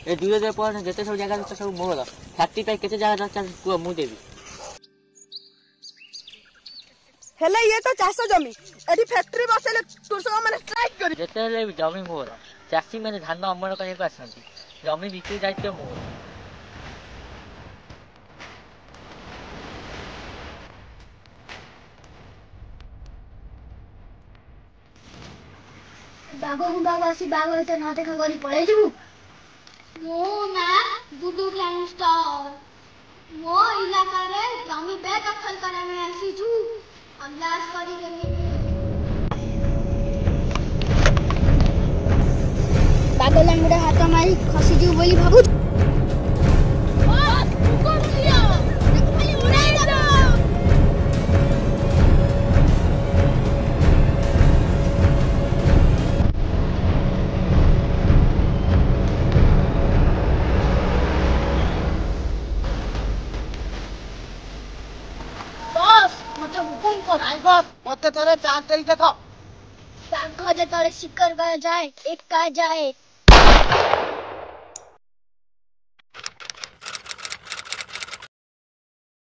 ए दूर दे पर जते सब जगह तो सब मोर फैक्ट्री पे केते जगह दरकार कुआ मु देबी हेले ये तो 400 जमी एडी फैक्ट्री बसेले कृषक माने स्ट्राइक करी जते ले जमी मोर चासी माने धान अमल करे को आसंती जमी बिक्री दायित्व मोर बागसी बाग तो न देखा करी पळे जिवु मो ना दुदु गैंगस्टर मो इलाका रे जमी बेदखल करे में आसी छु अभ्यास करी के बागलांगुडा हाथ मारी खसी जिवु बोली भाबु मत तोरे 4 तारीख देखो जे तोरे शिकर कर जाए एक का जाए